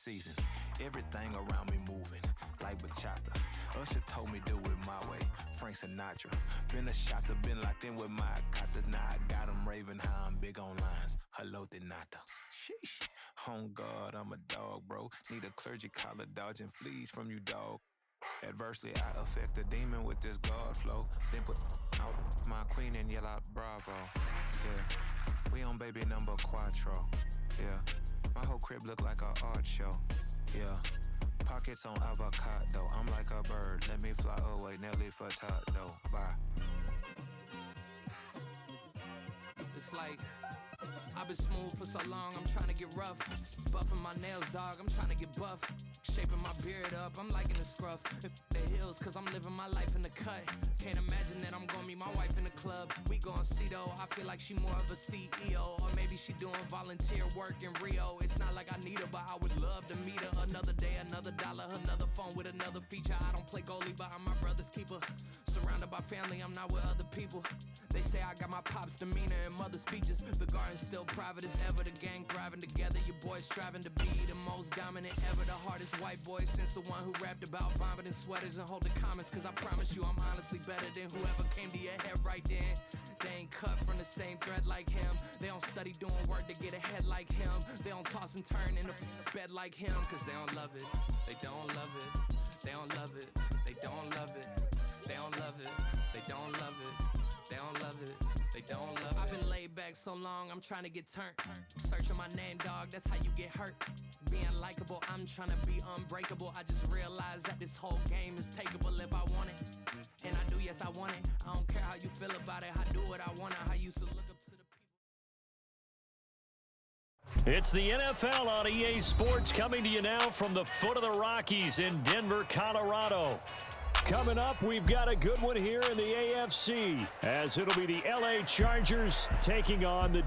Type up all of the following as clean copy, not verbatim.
season. Everything around me moving, like bachata. Usher told me do it my way, Frank Sinatra. Been a shotter, been locked in with my cotters. Now I got them raving how I'm big on lines. Hello, de nata. Sheesh. On God, I'm a dog, bro. Need a clergy collar, dodging fleas from you, dog. Adversely, I affect the demon with this God flow. Then put out my queen and yell out bravo. Yeah, we on baby number quattro. Yeah, my whole crib look like a art show. Yeah, pockets on avocado. I'm like a bird, let me fly away. Nelly Furtado, bye. Just like I've been smooth for so long, I'm trying to get rough. Buffing my nails, dog, I'm trying to get buff. Shaping my beard up, I'm liking the scruff. The hills, cause I'm living my life in the cut. Can't imagine that I'm gonna meet my wife in the club. We gon' see though, I feel like she more of a CEO. Or maybe she doing volunteer work in Rio. It's not like I need her, but I would love to meet her. Another day, another dollar, another phone with another feature. I don't play goalie, but I'm my brother's keeper. Surrounded by family, I'm not with other people. They say I got my pop's demeanor and mother's features. The garden's still private as ever, the gang thriving together. Your boys striving to be the most dominant ever. The hardest white boy since the one who rapped about vomiting sweaters and holding comments. Cause I promise you I'm honestly better than whoever came to your head right then. They ain't cut from the same thread like him. They don't study doing work to get ahead like him. They don't toss and turn in the bed like him. Cause they don't love it, they don't love it. They don't love it, they don't love it. They don't love it, they don't love it. They don't love it, they don't love it. I've been laid back so long, I'm trying to get turned. Searching my name, dog, that's how you get hurt. Being likable, I'm trying to be unbreakable. I just realized that this whole game is takeable if I want it. And I do, yes, I want it. I don't care how you feel about it. I do what I want. I used to look up to the people. It's the NFL on EA Sports coming to you now from the foot of the Rockies in Denver, Colorado. Coming up, we've got a good one here in the AFC, as it'll be the LA Chargers taking on the...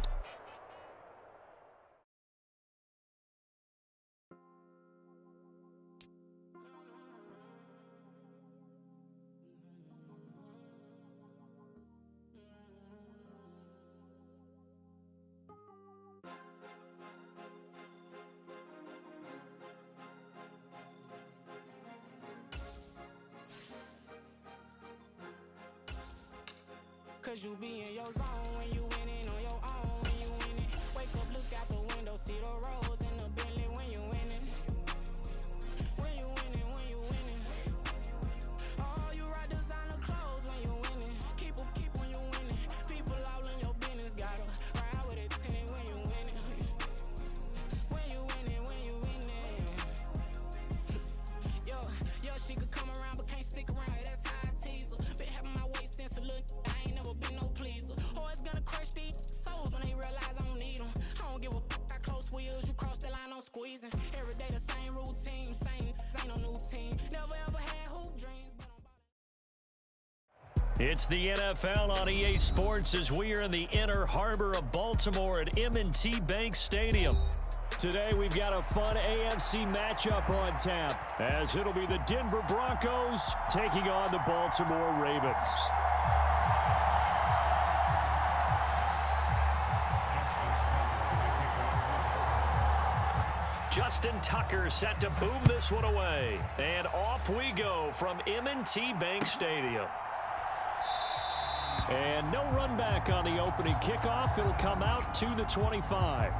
Cause you be in your zone when you winning on your own when you winning. Wake up, look out the window, see the rose in the Bentley when you winning. When you winning, when you winning. Oh, you rock designer clothes when you winning. Keep when you winning. People all in your business, gotta ride with it tinted when you winning. When you winning, when you winning. Yo, she could come around but can't stick around. That's how I tease her. Been having my waist since a little. I ain't never been no pleaser. Always gonna crush these souls when they realize I don't need them. I don't give a f***. I close wheels, you cross the line, I'm squeezing. Every day the same routine, ain't no new team. Never ever had hoop dreams, but I'm about to... It's the NFL on EA Sports as we are in the inner harbor of Baltimore at M&T Bank Stadium. Today we've got a fun AFC matchup on tap, as it'll be the Denver Broncos taking on the Baltimore Ravens. Justin Tucker set to boom this one away. And off we go from M&T Bank Stadium. And no run back on the opening kickoff. It'll come out to the 25.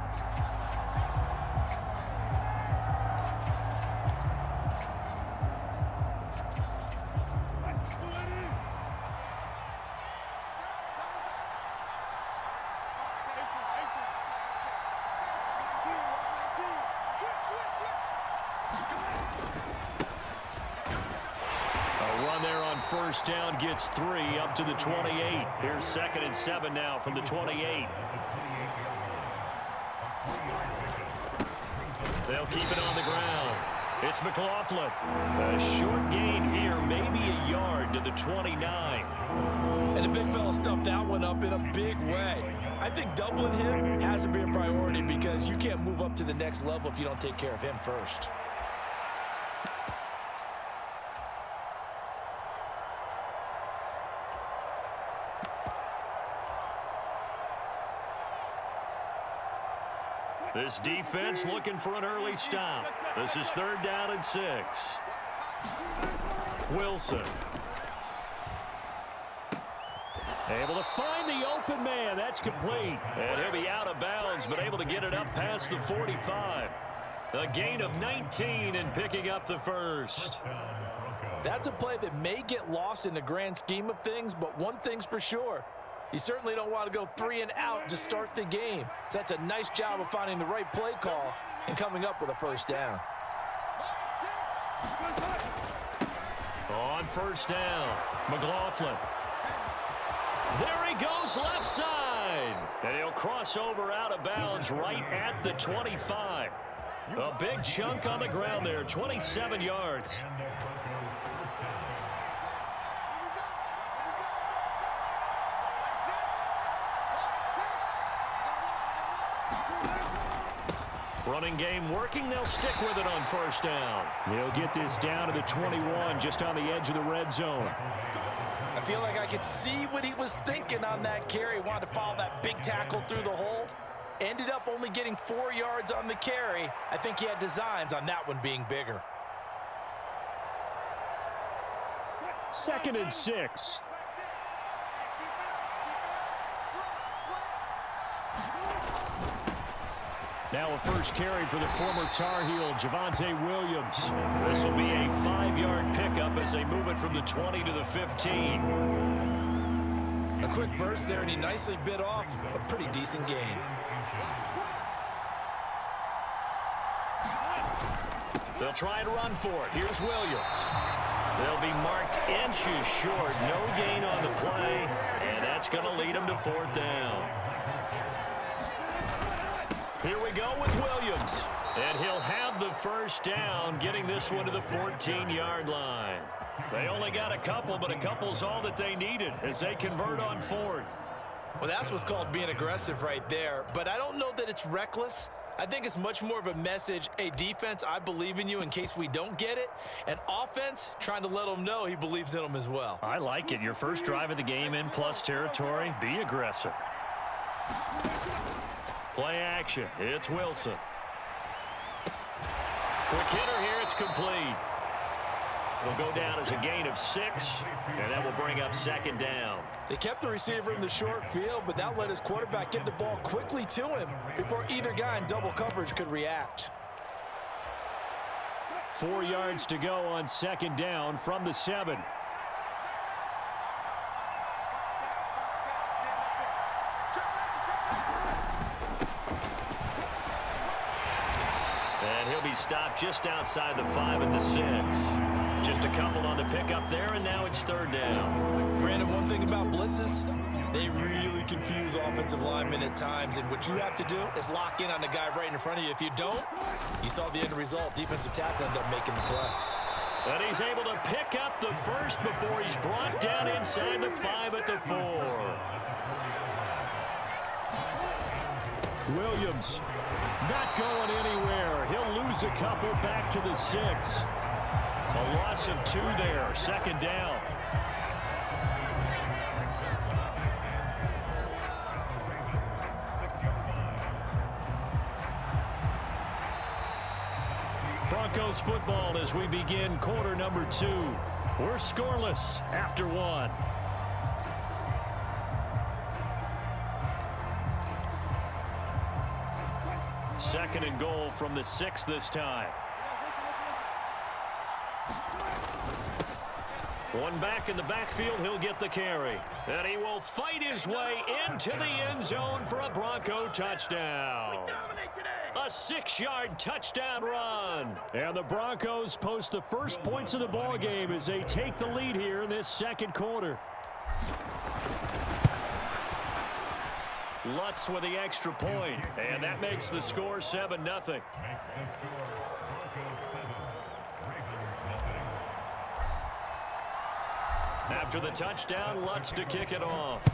First down gets 3 up to the 28. Here's 2nd and 7 now from the 28. They'll keep it on the ground. It's McLaughlin. A short gain here, maybe a yard to the 29. And the big fella stuffed that one up in a big way. I think doubling him has to be a priority because you can't move up to the next level if you don't take care of him first. This defense looking for an early stop. This is 3rd down and 6. Wilson. Able to find the open man. That's complete. And he'll be out of bounds, but able to get it up past the 45. A gain of 19 and picking up the first. That's a play that may get lost in the grand scheme of things, but one thing's for sure. You certainly don't want to go 3 and out to start the game. So that's a nice job of finding the right play call and coming up with a first down. On first down, McLaughlin. There he goes left side. And he'll cross over out of bounds right at the 25. A big chunk on the ground there, 27 yards. Running game working. They'll stick with it on first down. They'll get this down to the 21, just on the edge of the red zone. I feel like I could see what he was thinking on that carry. Wanted to follow that big tackle through the hole. Ended up only getting 4 yards on the carry. I think he had designs on that one being bigger. 2nd and 6. Now a first carry for the former Tar Heel, Javonte Williams. This will be a 5-yard pickup as they move it from the 20 to the 15. A quick burst there, and he nicely bit off a pretty decent gain. They'll try and run for it. Here's Williams. They'll be marked inches short. No gain on the play, and that's going to lead them to 4th down. Here we go with Williams. And he'll have the first down, getting this one to the 14-yard line. They only got a couple, but a couple's all that they needed as they convert on 4th. Well, that's what's called being aggressive right there. But I don't know that it's reckless. I think it's much more of a message, hey, defense, I believe in you in case we don't get it. And offense, trying to let them know he believes in them as well. I like it. Your first drive of the game in plus territory, be aggressive. Play action. It's Wilson. Quick hitter here. It's complete. It'll go down as a gain of 6, and that will bring up 2nd down. They kept the receiver in the short field, but that let his quarterback get the ball quickly to him before either guy in double coverage could react. 4 yards to go on 2nd down from the 7. And he'll be stopped just outside the 5 at the 6. Just a couple on the pickup there, and now it's 3rd down. Brandon, one thing about blitzes, they really confuse offensive linemen at times, and what you have to do is lock in on the guy right in front of you. If you don't, you saw the end result. Defensive tackle ended up making the play. And he's able to pick up the first before he's brought down inside the 5 at the 4. Williams not going anywhere. He'll lose a couple back to the 6. A loss of 2 there. 2nd down. Broncos football as we begin quarter number 2. We're scoreless after 1. Second and goal from the 6 this time. One back in the backfield, he'll get the carry. And he will fight his way into the end zone for a Bronco touchdown. A 6-yard touchdown run. And the Broncos post the first points of the ball game as they take the lead here in this 2nd quarter. Lutz with the extra point, and that makes the score 7-0. After the touchdown, Lutz to kick it off.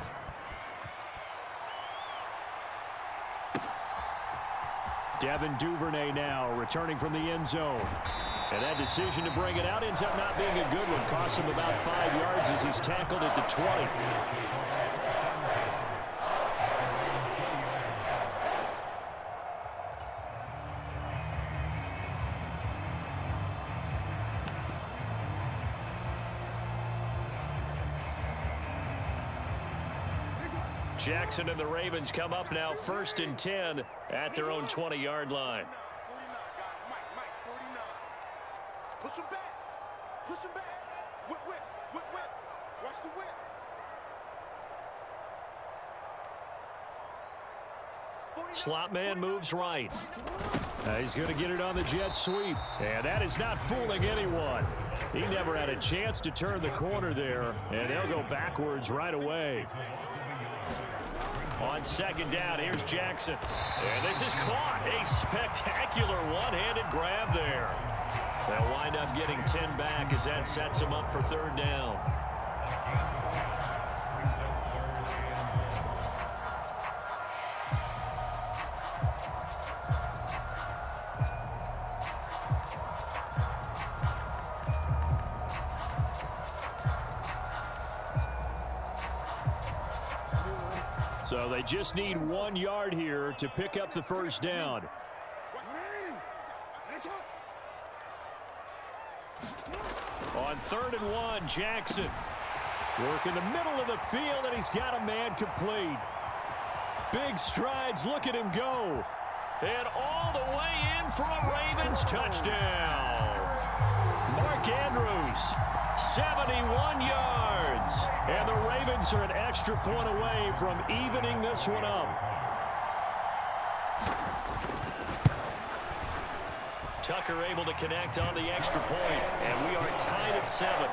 Devin Duvernay now returning from the end zone. And that decision to bring it out ends up not being a good one. Costs him about 5 yards as he's tackled at the 20. Jackson and the Ravens come up now 1st and 10 at their own 20-yard line. 49, guys. Mike, 49. Push him back. Push him back. Whip. Watch the whip. Slot man moves right. He's going to get it on the jet sweep. And that is not fooling anyone. He never had a chance to turn the corner there. And they'll go backwards right away. On 2nd down, here's Jackson. And this is caught. A spectacular one-handed grab there. They'll wind up getting 10 back as that sets them up for 3rd down. So they just need 1 yard here to pick up the 1st down. On 3rd and 1, Jackson. Work in the middle of the field, and he's got a man complete. Big strides. Look at him go. And all the way in for a Ravens touchdown. Mark Andrews, 71 yards. And the Ravens are an extra point away from evening this one up. Tucker able to connect on the extra point, and we are tied at 7.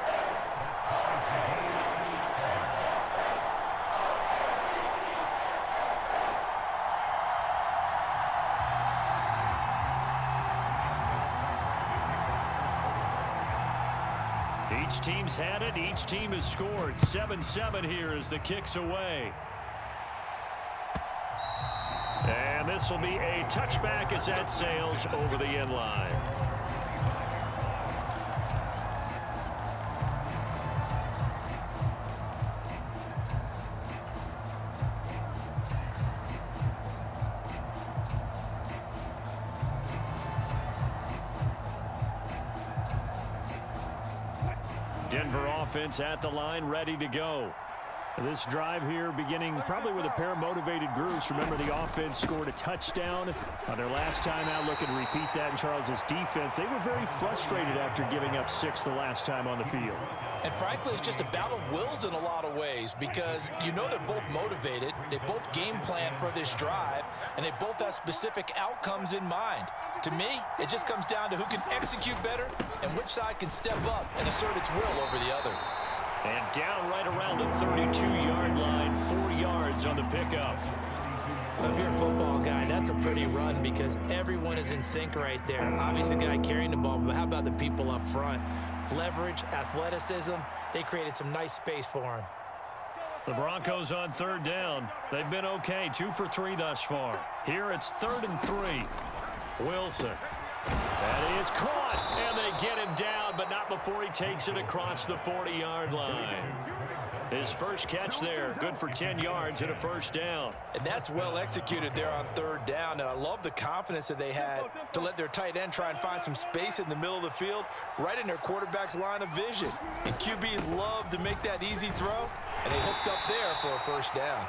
Each team's had it. Each team has scored. 7-7 here as the kick's away. And this will be a touchback as that sails over the end line. Denver offense at the line, ready to go. This drive here beginning probably with a pair of motivated groups. Remember, the offense scored a touchdown on their last time out. Looking to repeat that in Charles's defense. They were very frustrated after giving up 6 the last time on the field. And frankly, it's just a battle of wills in a lot of ways because you know they're both motivated. They both game plan for this drive, and they both have specific outcomes in mind. To me, it just comes down to who can execute better and which side can step up and assert its will over the other. And down right around the 32-yard line, 4 yards on the pickup. Well, if you're a football guy, that's a pretty run because everyone is in sync right there. Obviously, the guy carrying the ball, but how about the people up front? Leverage, athleticism, they created some nice space for him. The Broncos on 3rd down. They've been okay, 2 for 3 thus far. Here it's 3rd and 3. Wilson. That is caught, and they get him down, but not before he takes it across the 40-yard line. His first catch there, good for 10 yards and a 1st down. And that's well executed there on 3rd down, and I love the confidence that they had to let their tight end try and find some space in the middle of the field, right in their quarterback's line of vision. And QBs love to make that easy throw, and they hooked up there for a 1st down.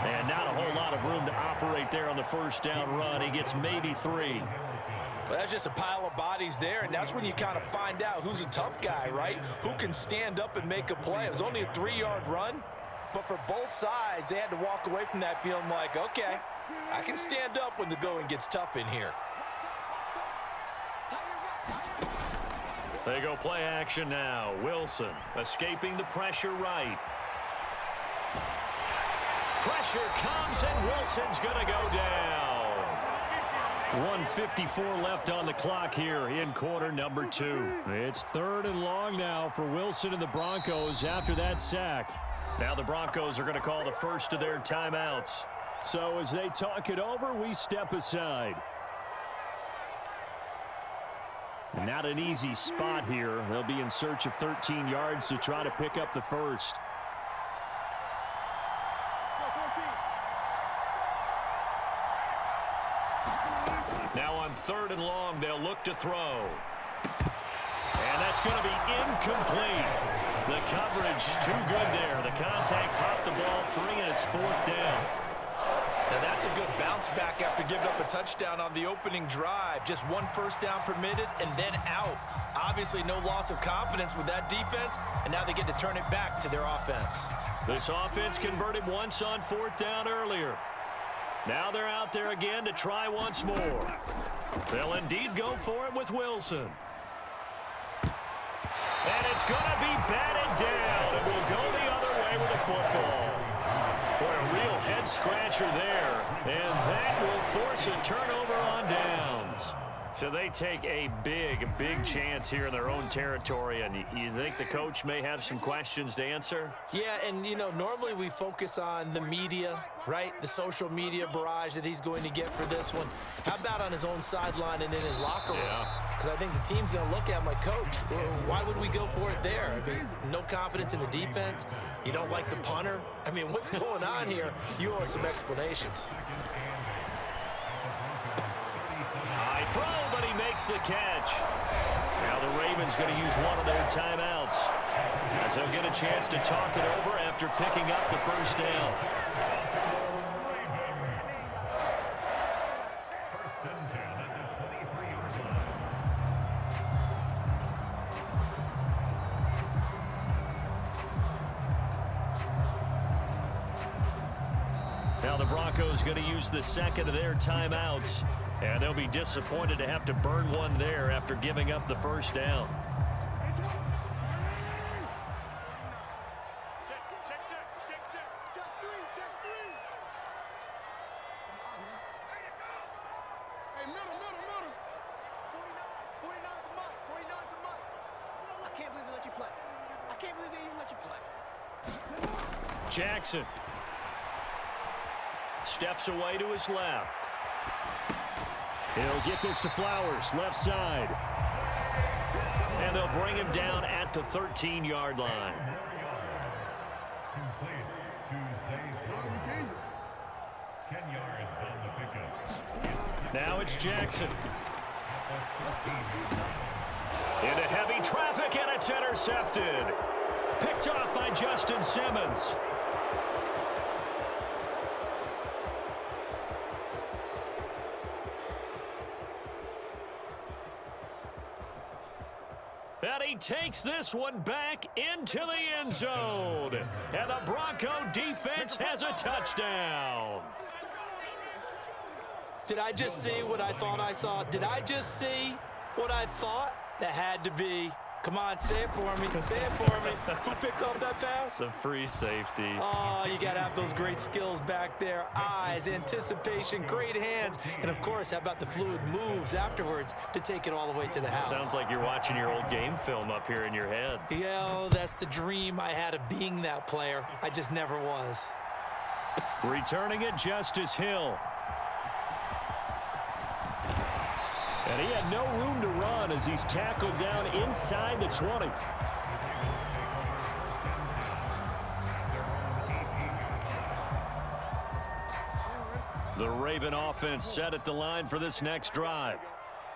And not a whole lot of room to operate there on the 1st down run. He gets maybe 3. Well, that's just a pile of bodies there, and that's when you kind of find out who's a tough guy, right? Who can stand up and make a play. It was only a 3-yard run, but for both sides, they had to walk away from that feeling like, okay, I can stand up when the going gets tough in here. They go play action now. Wilson escaping the pressure right. Pressure comes, and Wilson's going to go down. 1:54 left on the clock here in quarter number 2. It's 3rd and long now for Wilson and the Broncos after that sack. Now the Broncos are going to call the first of their timeouts. So as they talk it over, we step aside. Not an easy spot here. They'll be in search of 13 yards to try to pick up the 1st. Now on 3rd and long, they'll look to throw. And that's going to be incomplete. The coverage too good there. The contact popped the ball free, and it's 4th down. Now that's a good bounce back after giving up a touchdown on the opening drive. Just 1 first down permitted and then out. Obviously no loss of confidence with that defense, and now they get to turn it back to their offense. This offense converted once on 4th down earlier. Now they're out there again to try once more. They'll indeed go for it with Wilson. And it's going to be batted down. It will go the other way with the football. Boy, a real head-scratcher there. And that will force a turnover on downs. So they take a big chance here in their own territory, and you think the coach may have some questions to answer? Yeah, and, you know, normally we focus on the media, right? The social media barrage that he's going to get for this one. How about on his own sideline and in his locker room? Because I think the team's going to look at him like, Coach, why would we go for it there? I mean, no confidence in the defense. You don't like the punter. I mean, what's going on here? You owe us some explanations. High throw, but he makes the catch. Now the Ravens going to use one of their timeouts, as they'll get a chance to talk it over after picking up the first down. Now the Broncos going to use the second of their timeouts. And they'll be disappointed to have to burn one there after giving up the first down. I can't believe they let you play. I can't believe they even let you play. Jackson steps away to his left. He'll get this to Flowers, left side. And they'll bring him down at the 13-yard line. Now it's Jackson. Into heavy traffic, and it's intercepted. Picked off by Justin Simmons. And he takes this one back into the end zone. And the Bronco defense has a touchdown. Did I just see what I thought I saw? Did I just see what I thought? That had to be. Come on, say it for me. Say it for me. Who picked up that pass? The free safety. Oh, you got to have those great skills back there. Eyes, anticipation, great hands. And, of course, how about the fluid moves afterwards to take it all the way to the house? Sounds like you're watching your old game film up here in your head. Yeah, oh, that's the dream I had of being that player. I just never was. Returning it, Justice Hill. And he had no room to run as he's tackled down inside the 20. The Raven offense set at the line for this next drive.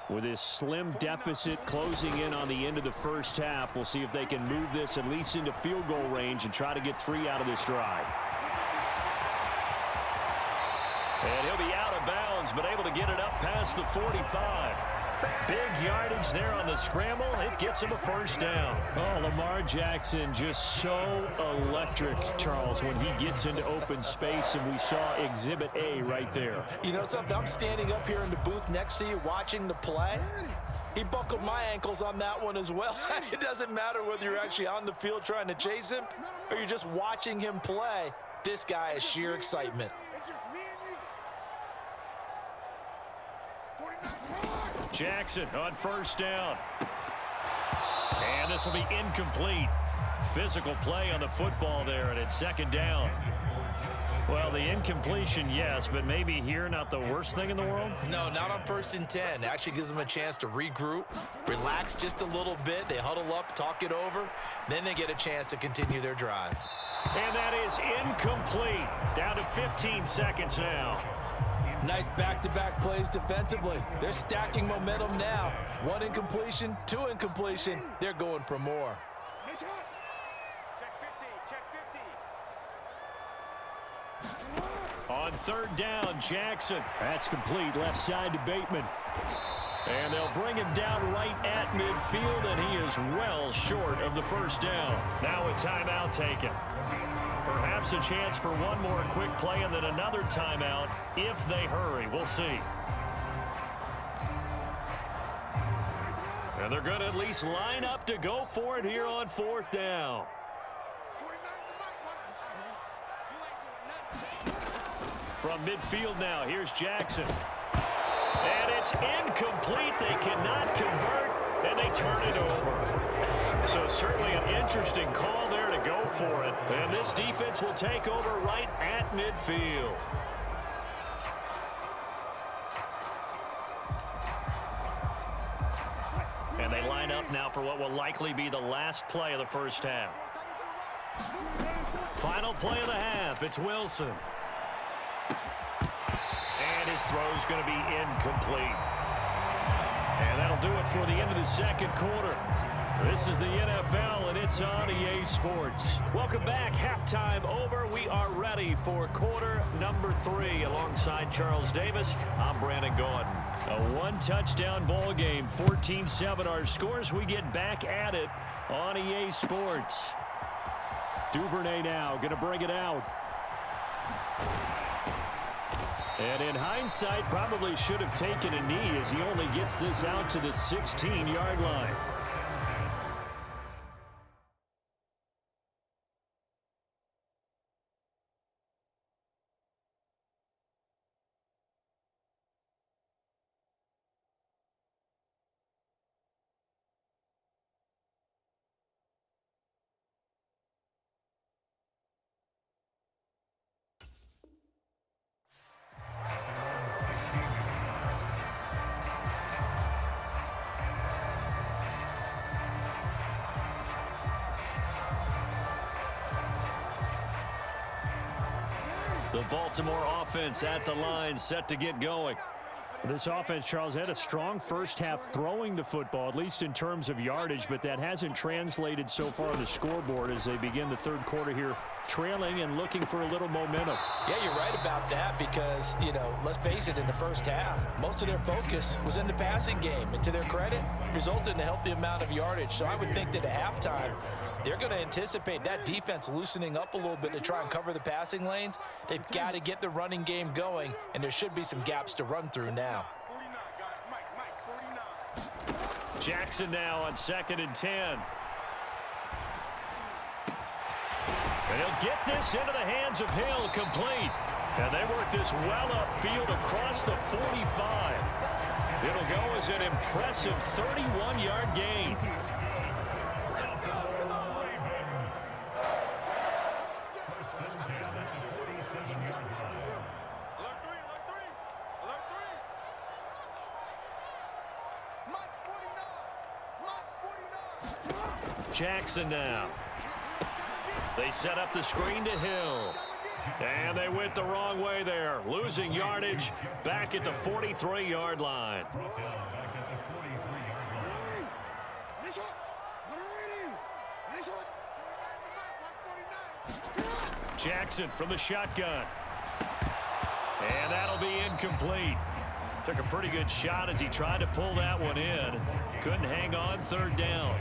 With his slim deficit closing in on the end of the first half, we'll see if they can move this at least into field goal range and try to get 3 out of this drive. And he'll be out of bounds, but able to get it up past the 45. Big yardage there on the scramble. It gets him a first down. Oh, Lamar Jackson just so electric, Charles, when he gets into open space, and we saw Exhibit A right there. You know something? I'm standing up here in the booth next to you watching the play. He buckled my ankles on that one as well. It doesn't matter whether you're actually on the field trying to chase him or you're just watching him play. This guy is sheer excitement. It's just me and you. 49. Jackson on first down. And this will be incomplete. Physical play on the football there, and it's second down. Well, the incompletion, yes, but maybe here not the worst thing in the world? No, not on 1st and 10. Actually gives them a chance to regroup, relax just a little bit. They huddle up, talk it over. Then they get a chance to continue their drive. And that is incomplete. Down to 15 seconds now. Nice back-to-back plays defensively. They're stacking momentum now. 1 incompletion, 2 incompletion. They're going for more. On third down, Jackson. That's complete, left side to Bateman. And they'll bring him down right at midfield, and he is well short of the first down. Now a timeout taken. Perhaps a chance for one more quick play and then another timeout if they hurry. We'll see. And they're going to at least line up to go for it here on fourth down. From midfield now, here's Jackson. And it's incomplete. They cannot convert, and they turn it over. So certainly an interesting call there to go for it. And this defense will take over right at midfield. And they line up now for what will likely be the last play of the first half. Final play of the half. It's Wilson. And his throw's going to be incomplete. And that'll do it for the end of the second quarter. This is the NFL, and it's on EA Sports. Welcome back. Halftime over. We are ready for quarter number 3. Alongside Charles Davis, I'm Brandon Gordon. A one-touchdown ball game, 14-7 our scores. We get back at it on EA Sports. Duvernay now going to bring it out. And in hindsight, probably should have taken a knee as he only gets this out to the 16-yard line. The Baltimore offense at the line, set to get going. This offense, Charles, had a strong first half throwing the football, at least in terms of yardage, but that hasn't translated so far on the scoreboard as they begin the third quarter here, trailing and looking for a little momentum. Yeah, you're right about that because, you know, let's face it, in the first half, most of their focus was in the passing game. And to their credit, resulted in a healthy amount of yardage. So I would think that at halftime, they're going to anticipate that defense loosening up a little bit to try and cover the passing lanes. They've got to get the running game going, and there should be some gaps to run through now. Jackson now on 2nd and 10. And he'll get this into the hands of Hill, complete. And they work this well upfield across the 45. It'll go as an impressive 31-yard gain. Jackson now. They set up the screen to Hill. And they went the wrong way there. Losing yardage back at the 43-yard line. Jackson from the shotgun. And that'll be incomplete. Took a pretty good shot as he tried to pull that one in. Couldn't hang on, third down.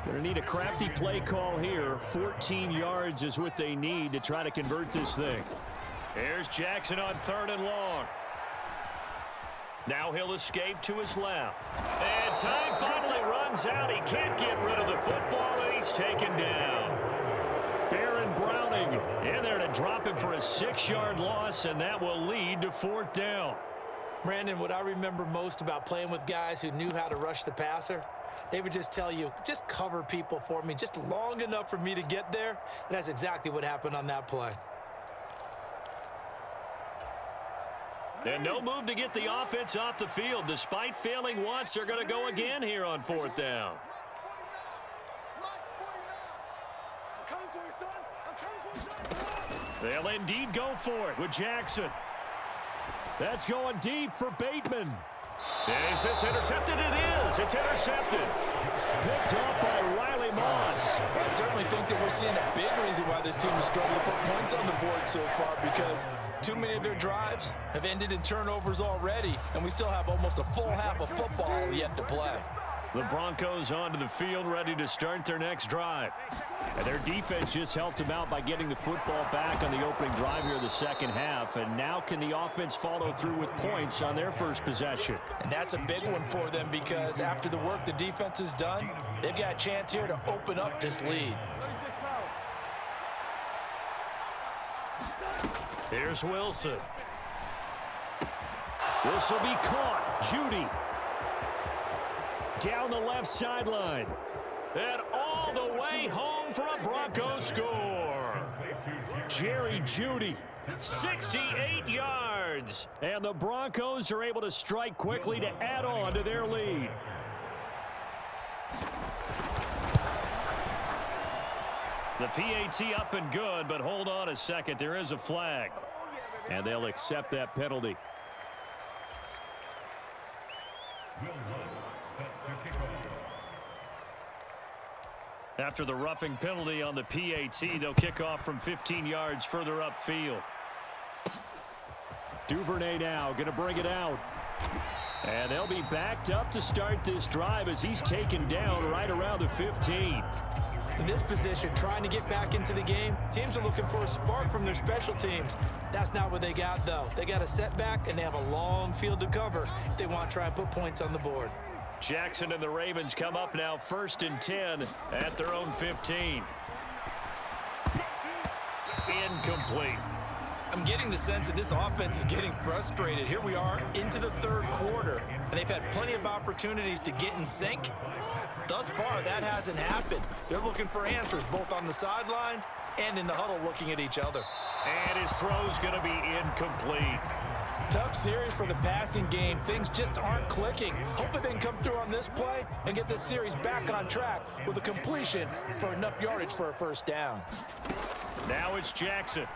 Going to need a crafty play call here. 14 yards is what they need to try to convert this thing. Here's Jackson on 3rd and long. Now he'll escape to his left. And time finally runs out. He can't get rid of the football, and he's taken down. Aaron Browning in there to drop him for a 6-yard loss, and that will lead to 4th down. Brandon, what I remember most about playing with guys who knew how to rush the passer, they would just tell you, just cover people for me, just long enough for me to get there. And that's exactly what happened on that play. And no move to get the offense off the field. Despite failing once, they're going to go again here on 4th down. They'll indeed go for it with Jackson. That's going deep for Bateman. Is this intercepted? It is. It's intercepted. Picked off by Riley Moss. I certainly think that we're seeing a big reason why this team is struggling to put points on the board so far, because too many of their drives have ended in turnovers already, and we still have almost a full half of football yet to play. The Broncos onto the field, ready to start their next drive. And their defense just helped them out by getting the football back on the opening drive here of the second half. And now can the offense follow through with points on their first possession? And that's a big one for them, because after the work the defense has done, they've got a chance here to open up this lead. Here's Wilson. This will be caught. Judy. Down the left sideline. And all the way home for a Broncos score. Jerry Judy, 68 yards. And the Broncos are able to strike quickly to add on to their lead. The PAT up and good, but hold on a second. There is a flag. And they'll accept that penalty. After the roughing penalty on the PAT, they'll kick off from 15 yards further upfield. Duvernay now going to bring it out. And they'll be backed up to start this drive as he's taken down right around the 15. In this position, trying to get back into the game, teams are looking for a spark from their special teams. That's not what they got, though. They got a setback, and they have a long field to cover if they want to try and put points on the board. Jackson and the Ravens come up now 1st and 10 at their own 15. Incomplete. I'm getting the sense that this offense is getting frustrated. Here we are into the third quarter, and they've had plenty of opportunities to get in sync. Thus far, that hasn't happened. They're looking for answers both on the sidelines and in the huddle looking at each other. And his throw's going to be incomplete. Tough series for the passing game. Things just aren't clicking. Hopefully they can come through on this play and get this series back on track with a completion for enough yardage for a first down. Now it's Jackson.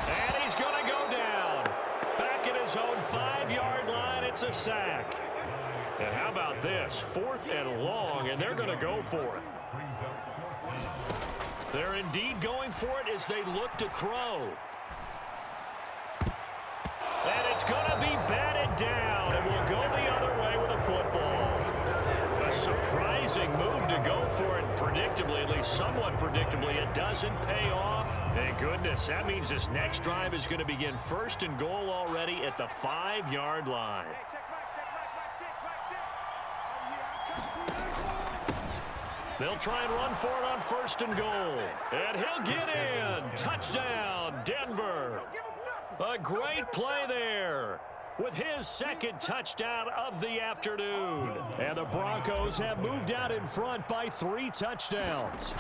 And he's going to go down. Back at his own 5-yard line, it's a sack. And how about this? 4th and long, and they're going to go for it. They're indeed going for it as they look to throw. And it's going to be batted down, and we'll go the other way with a football. A surprising move to go for it predictably, at least somewhat predictably. It doesn't pay off. Thank goodness. That means this next drive is going to begin 1st and goal already at the 5-yard line. They'll try and run for it on 1st and goal. And he'll get in. Touchdown, Denver. A great play there with his 2nd touchdown of the afternoon. And the Broncos have moved out in front by 3 touchdowns.